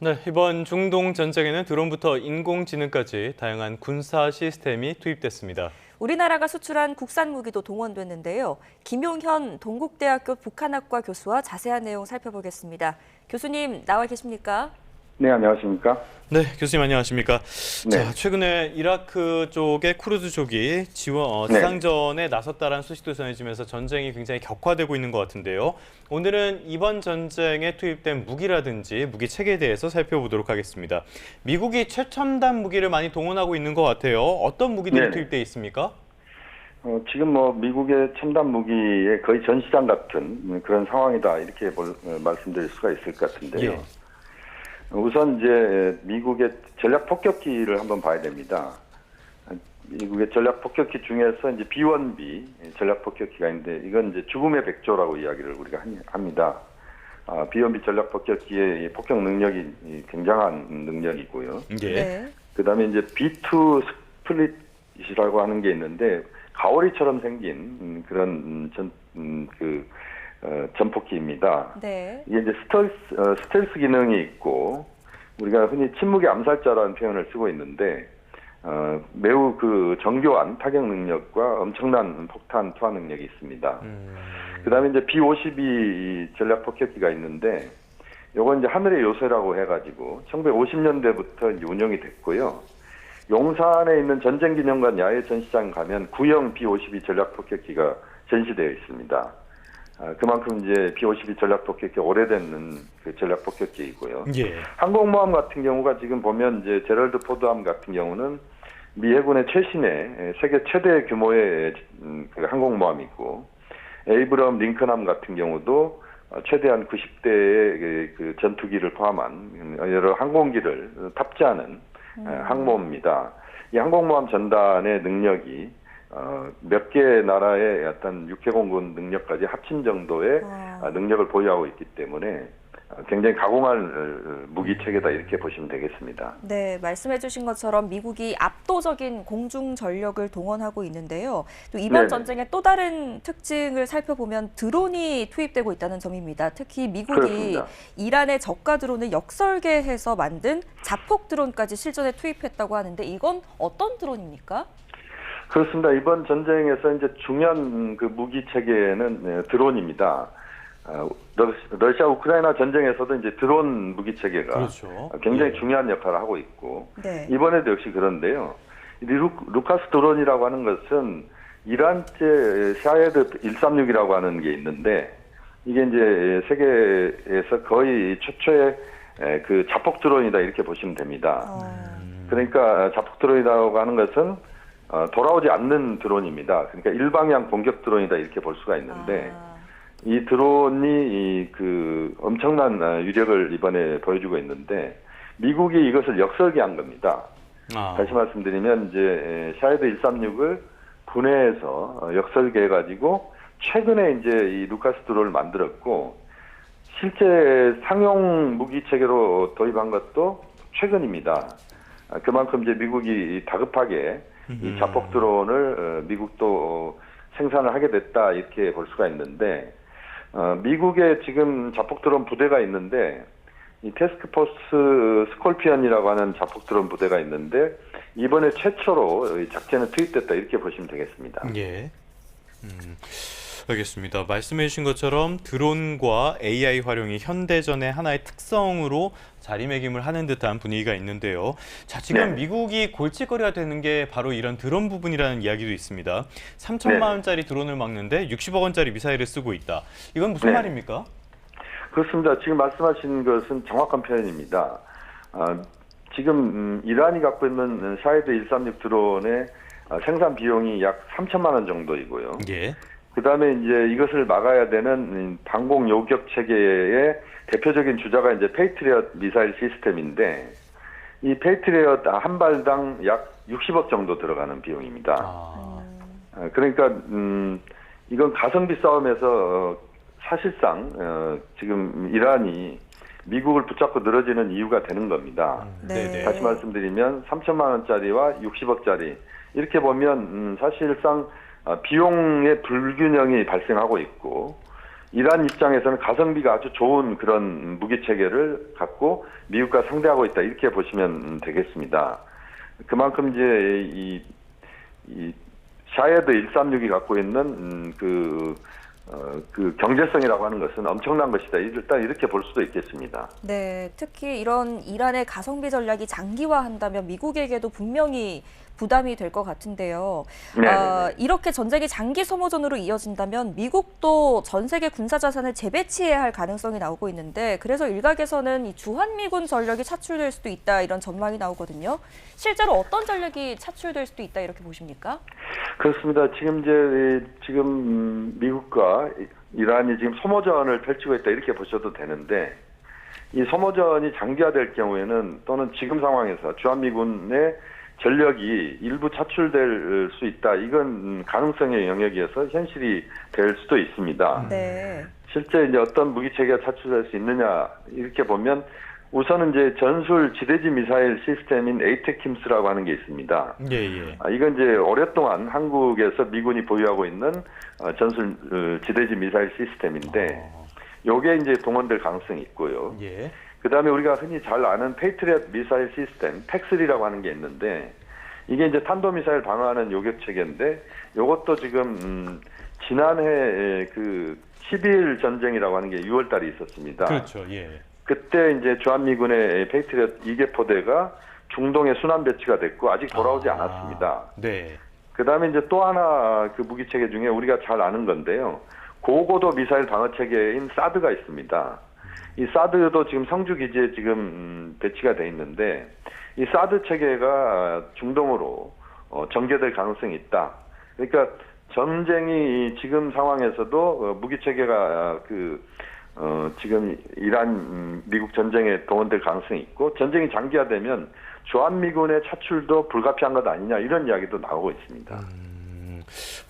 네, 이번 중동 전쟁에는 드론부터 인공지능까지 다양한 군사 시스템이 투입됐습니다. 우리나라가 수출한 국산 무기도 동원됐는데요. 김용현 동국대학교 북한학과 교수와 자세한 내용 살펴보겠습니다. 교수님 나와 계십니까? 네, 안녕하십니까? 네, 교수님 안녕하십니까? 네. 자, 최근에 이라크 쪽의 쿠르드족이 지상전에 나섰다라는 소식도 전해지면서 전쟁이 굉장히 격화되고 있는 것 같은데요. 오늘은 이번 전쟁에 투입된 무기라든지 무기 체계에 대해서 살펴보도록 하겠습니다. 미국이 최첨단 무기를 많이 동원하고 있는 것 같아요. 어떤 무기들이 투입돼 있습니까? 지금 미국의 첨단 무기의 거의 전시장 같은 그런 상황이다 이렇게 말씀드릴 수가 있을 것 같은데요. 예. 우선 이제 미국의 전략 폭격기를 한번 봐야 됩니다. 미국의 전략 폭격기 중에서 이제 B-1B 전략 폭격기가 있는데 이건 이제 죽음의 백조라고 이야기를 우리가 합니다. B-1B 전략 폭격기의 폭격 능력이 굉장한 능력이고요. 예. 네. 그다음에 이제 B2 스플릿이라고 하는 게 있는데 가오리처럼 생긴 그런 전폭기입니다. 네. 이게 이제 스텔스 기능이 있고 우리가 흔히 침묵의 암살자라는 표현을 쓰고 있는데 매우 그 정교한 타격 능력과 엄청난 폭탄 투하 능력이 있습니다. 그다음에 이제 B-52 전략 폭격기가 있는데 요건 이제 하늘의 요새라고 해가지고 1950년대부터 이제 운영이 됐고요. 용산에 있는 전쟁기념관 야외 전시장 가면 구형 B-52 전략 폭격기가 전시되어 있습니다. 그만큼 이제 B-52 전략 폭격기 오래된 그 전략 폭격기이고요. 예. 항공모함 같은 경우가 지금 보면 이제 제럴드 포드함 같은 경우는 미 해군의 최신의 세계 최대 규모의 그 항공모함이고 에이브럼 링컨함 같은 경우도 최대한 90대의 그 전투기를 포함한 여러 항공기를 탑재하는 항모입니다. 이 항공모함 전단의 능력이 몇 개 나라의 어떤 육해공군 능력까지 합친 정도의 능력을 보유하고 있기 때문에 굉장히 가공할 무기 체계다 이렇게 보시면 되겠습니다. 네, 말씀해 주신 것처럼 미국이 압도적인 공중 전력을 동원하고 있는데요. 또 이번 네네. 전쟁의 또 다른 특징을 살펴보면 드론이 투입되고 있다는 점입니다. 특히 미국이 그렇습니다. 이란의 저가 드론을 역설계해서 만든 자폭 드론까지 실전에 투입했다고 하는데 이건 어떤 드론입니까? 그렇습니다. 이번 전쟁에서 이제 중요한 그 무기 체계는 드론입니다. 러시아 우크라이나 전쟁에서도 이제 드론 무기 체계가 그렇죠. 굉장히 예. 중요한 역할을 하고 있고 네. 이번에도 역시 그런데요. 루카스 드론이라고 하는 것은 이란제 샤헤드 136이라고 하는 게 있는데 이게 이제 세계에서 거의 최초의 그 자폭 드론이다 이렇게 보시면 됩니다. 그러니까 자폭 드론이라고 하는 것은 돌아오지 않는 드론입니다. 그러니까 일방향 공격 드론이다 이렇게 볼 수가 있는데 이 드론이 그 엄청난 위력을 이번에 보여주고 있는데 미국이 이것을 역설계한 겁니다. 다시 말씀드리면 이제 샤헤드 136을 분해해서 역설계해가지고 최근에 이제 이 루카스 드론을 만들었고 실제 상용 무기 체계로 도입한 것도 최근입니다. 그만큼 이제 미국이 다급하게 이 자폭 드론을 미국도 생산을 하게 됐다 이렇게 볼 수가 있는데 미국에 지금 자폭 드론 부대가 있는데 이 태스크포스 스콜피언이라고 하는 자폭 드론 부대가 있는데 이번에 최초로 이 작전에 투입됐다 이렇게 보시면 되겠습니다. 예. 알겠습니다. 말씀해 주신 것처럼 드론과 AI 활용이 현대전의 하나의 특성으로 자리매김을 하는 듯한 분위기가 있는데요. 자, 지금 네. 미국이 골칫거리가 되는 게 바로 이런 드론 부분이라는 이야기도 있습니다. 3천만 원짜리 드론을 막는데 60억 원짜리 미사일을 쓰고 있다. 이건 무슨 네. 말입니까? 그렇습니다. 지금 말씀하신 것은 정확한 표현입니다. 지금 이란이 갖고 있는 샤헤드 136 드론의 생산 비용이 약 3천만 원 정도이고요. 예. 그다음에 이제 이것을 막아야 되는 방공 요격 체계의 대표적인 주자가 이제 페이트리엇 미사일 시스템인데 이 페이트리엇 한 발당 약 60억 정도 들어가는 비용입니다. 그러니까 이건 가성비 싸움에서 사실상 지금 이란이 미국을 붙잡고 늘어지는 이유가 되는 겁니다. 네. 다시 말씀드리면 3천만 원짜리와 60억짜리 이렇게 보면 사실상 비용의 불균형이 발생하고 있고 이란 입장에서는 가성비가 아주 좋은 그런 무기 체계를 갖고 미국과 상대하고 있다 이렇게 보시면 되겠습니다. 그만큼 이제 이 샤헤드 136이 갖고 있는 그 경제성이라고 하는 것은 엄청난 것이다. 일단 이렇게 볼 수도 있겠습니다. 네, 특히 이런 이란의 가성비 전략이 장기화한다면 미국에게도 분명히 부담이 될 것 같은데요. 이렇게 전쟁이 장기 소모전으로 이어진다면 미국도 전 세계 군사 자산을 재배치해야 할 가능성이 나오고 있는데 그래서 일각에서는 이 주한미군 전력이 차출될 수도 있다 이런 전망이 나오거든요. 실제로 어떤 전력이 차출될 수도 있다 이렇게 보십니까? 그렇습니다. 지금 미국과 이란이 지금 소모전을 펼치고 있다 이렇게 보셔도 되는데 이 소모전이 장기화될 경우에는 또는 지금 상황에서 주한미군의 전력이 일부 차출될 수 있다. 이건 가능성의 영역에서 현실이 될 수도 있습니다. 네. 실제 이제 어떤 무기 체계가 차출될 수 있느냐 이렇게 보면 우선은 이제 전술 지대지 미사일 시스템인 에이테킴스라고 하는 게 있습니다. 예. 이건 이제 오랫동안 한국에서 미군이 보유하고 있는 전술 지대지 미사일 시스템인데 요게 이제 동원될 가능성이 있고요. 예. 그다음에 우리가 흔히 잘 아는 페이트리엇 미사일 시스템 팩3라고 하는 게 있는데 이게 이제 탄도미사일 방어하는 요격 체계인데 요것도 지금 지난해 그 12일 전쟁이라고 하는 게 6월 달에 있었습니다. 그렇죠. 예. 그때 이제 주한미군의 페이트리엇 2개 포대가 중동에 순환 배치가 됐고 아직 돌아오지 않았습니다. 네. 그다음에 이제 또 하나 그 무기 체계 중에 우리가 잘 아는 건데요. 고고도 미사일 방어 체계인 사드가 있습니다. 이 사드도 지금 성주 기지에 지금 배치가 돼 있는데 이 사드 체계가 중동으로 전개될 가능성이 있다. 그러니까 전쟁이 지금 상황에서도 무기 체계가 지금 이란 미국 전쟁에 동원될 가능성이 있고 전쟁이 장기화되면 주한미군의 차출도 불가피한 것 아니냐 이런 이야기도 나오고 있습니다.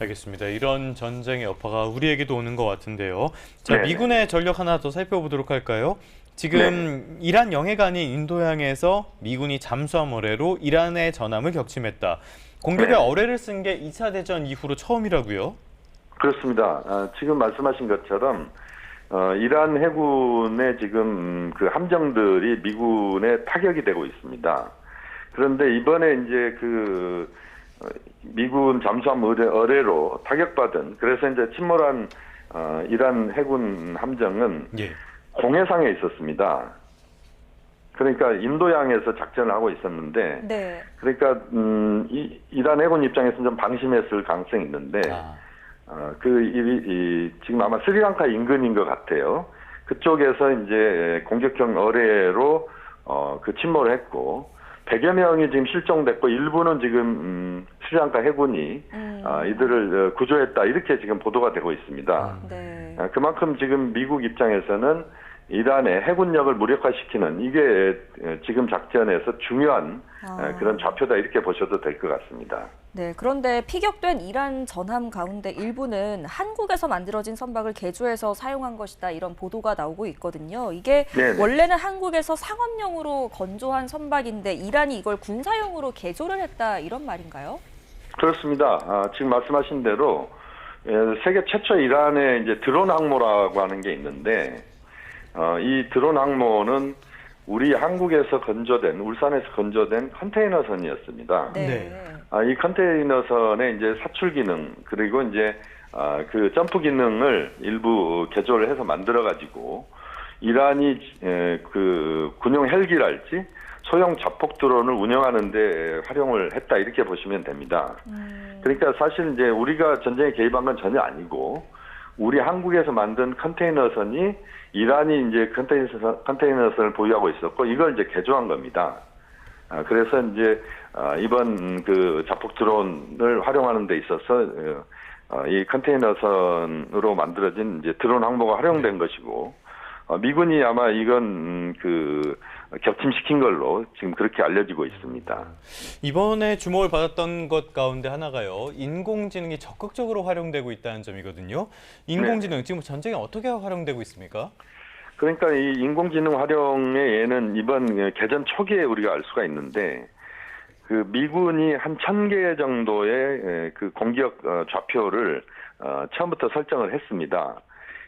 알겠습니다. 이런 전쟁의 여파가 우리에게도 오는 것 같은데요. 자, 네네. 미군의 전력 하나 더 살펴보도록 할까요? 지금 이란 영해관이 인도양에서 미군이 잠수함 어뢰로 이란의 전함을 격침했다. 공격에 네. 어뢰를 쓴 게 2차 대전 이후로 처음이라고요? 그렇습니다. 지금 말씀하신 것처럼 이란 해군의 지금 그 함정들이 미군에 타격이 되고 있습니다. 그런데 이번에 이제 미군 잠수함 어뢰로 타격받은 그래서 이제 침몰한 이란 해군 함정은 예. 공해상에 있었습니다. 그러니까 인도양에서 작전을 하고 있었는데, 네. 그러니까 이란 해군 입장에서는 좀 방심했을 가능성이 있는데, 지금 아마 스리랑카 인근인 것 같아요. 그쪽에서 이제 공격형 어뢰로 침몰을 했고 100여 명이 지금 실종됐고 일부는 지금 스리랑카 해군이 이들을 구조했다 이렇게 지금 보도가 되고 있습니다. 네. 그만큼 지금 미국 입장에서는 이란의 해군력을 무력화시키는 이게 지금 작전에서 중요한 그런 좌표다 이렇게 보셔도 될 것 같습니다. 네, 그런데 피격된 이란 전함 가운데 일부는 한국에서 만들어진 선박을 개조해서 사용한 것이다 이런 보도가 나오고 있거든요. 이게 네네. 원래는 한국에서 상업용으로 건조한 선박인데 이란이 이걸 군사용으로 개조를 했다 이런 말인가요? 그렇습니다. 지금 말씀하신 대로 세계 최초 이란의 이제 드론 항모라고 하는 게 있는데 이 드론 항모는 우리 한국에서 건조된 울산에서 건조된 컨테이너선이었습니다. 네. 이 컨테이너선의 이제 사출 기능 그리고 이제 그 점프 기능을 일부 개조를 해서 만들어 가지고 이란이 그 군용 헬기랄지 소형 자폭 드론을 운영하는데 활용을 했다 이렇게 보시면 됩니다. 그러니까 사실 이제 우리가 전쟁에 개입한 건 전혀 아니고 우리 한국에서 만든 컨테이너선이 이란이 이제 컨테이너선을 보유하고 있었고 이걸 이제 개조한 겁니다. 그래서 이제 이번 그 자폭 드론을 활용하는 데 있어서 이 컨테이너선으로 만들어진 이제 드론 항모가 활용된 것이고 미군이 아마 이건 그 격침시킨 걸로 지금 그렇게 알려지고 있습니다. 이번에 주목을 받았던 것 가운데 하나가요. 인공지능이 적극적으로 활용되고 있다는 점이거든요. 인공지능 지금 전쟁에 어떻게 활용되고 있습니까? 그러니까 이 인공지능 활용의 예는 이번 개전 초기에 우리가 알 수가 있는데 그 미군이 한 1,000개 정도의 그 공격 좌표를 처음부터 설정을 했습니다.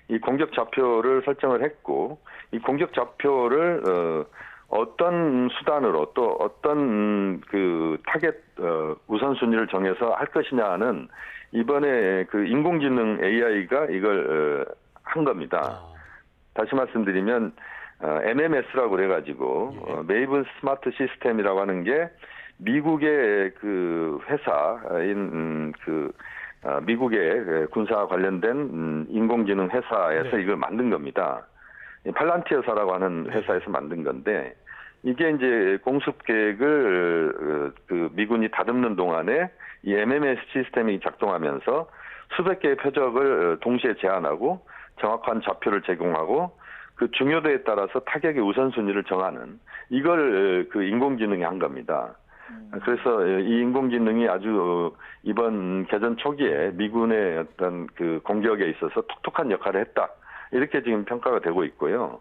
이 공격 좌표를 설정을 했고 이 공격 좌표를 어떤 수단으로 또 어떤 그 타겟 우선순위를 정해서 할 것이냐는 이번에 그 인공지능 AI가 이걸 한 겁니다. 다시 말씀드리면 MMS라고 그래가지고 메이븐 스마트 시스템이라고 하는 게 미국의 그 회사인 미국의 군사 관련된 인공지능 회사에서 네. 이걸 만든 겁니다. 팔란티어사라고 하는 회사에서 만든 건데 이게 이제 공습 계획을 그 미군이 다듬는 동안에 이 MMS 시스템이 작동하면서 수백 개의 표적을 동시에 제한하고 정확한 좌표를 제공하고 그 중요도에 따라서 타격의 우선순위를 정하는 이걸 그 인공지능이 한 겁니다. 그래서 이 인공지능이 아주 이번 개전 초기에 미군의 어떤 그 공격에 있어서 톡톡한 역할을 했다. 이렇게 지금 평가가 되고 있고요.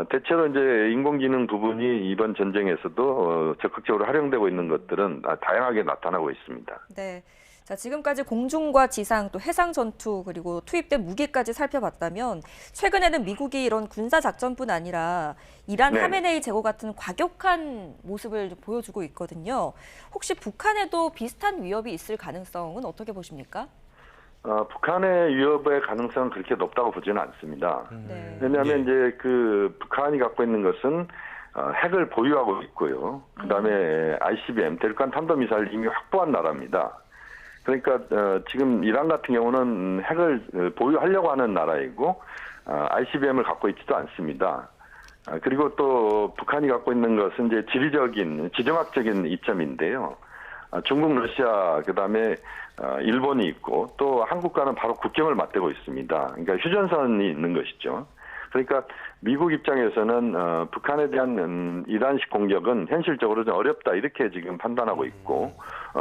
대체로 이제 인공지능 부분이 이번 전쟁에서도 적극적으로 활용되고 있는 것들은 다양하게 나타나고 있습니다. 네. 자, 지금까지 공중과 지상 또 해상 전투 그리고 투입된 무기까지 살펴봤다면 최근에는 미국이 이런 군사 작전뿐 아니라 이란 네. 하메네이 제거 같은 과격한 모습을 보여주고 있거든요. 혹시 북한에도 비슷한 위협이 있을 가능성은 어떻게 보십니까? 북한의 위협의 가능성은 그렇게 높다고 보지는 않습니다. 네. 왜냐하면 이제 그 북한이 갖고 있는 것은 핵을 보유하고 있고요. 그다음에 ICBM 대륙간 탄도미사일을 이미 확보한 나라입니다. 그러니까 지금 이란 같은 경우는 핵을 보유하려고 하는 나라이고 ICBM을 갖고 있지도 않습니다. 그리고 또 북한이 갖고 있는 것은 이제 지정학적인 이점인데요. 중국, 러시아, 그다음에 일본이 있고 또 한국과는 바로 국경을 맞대고 있습니다. 그러니까 휴전선이 있는 것이죠. 그러니까 미국 입장에서는 북한에 대한 이란식 공격은 현실적으로 좀 어렵다 이렇게 지금 판단하고 있고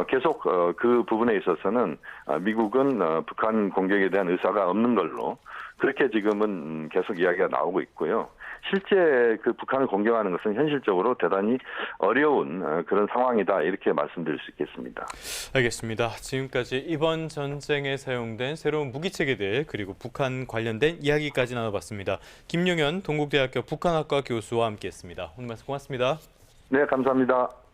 계속 그 부분에 있어서는 미국은 북한 공격에 대한 의사가 없는 걸로 그렇게 지금은 계속 이야기가 나오고 있고요. 실제 그 북한을 공격하는 것은 현실적으로 대단히 어려운 그런 상황이다 이렇게 말씀드릴 수 있겠습니다. 알겠습니다. 지금까지 이번 전쟁에 사용된 새로운 무기체계들 그리고 북한 관련된 이야기까지 나눠봤습니다. 김용현 동국대학교 북한학과 교수와 함께했습니다. 오늘 말씀 고맙습니다. 네, 감사합니다.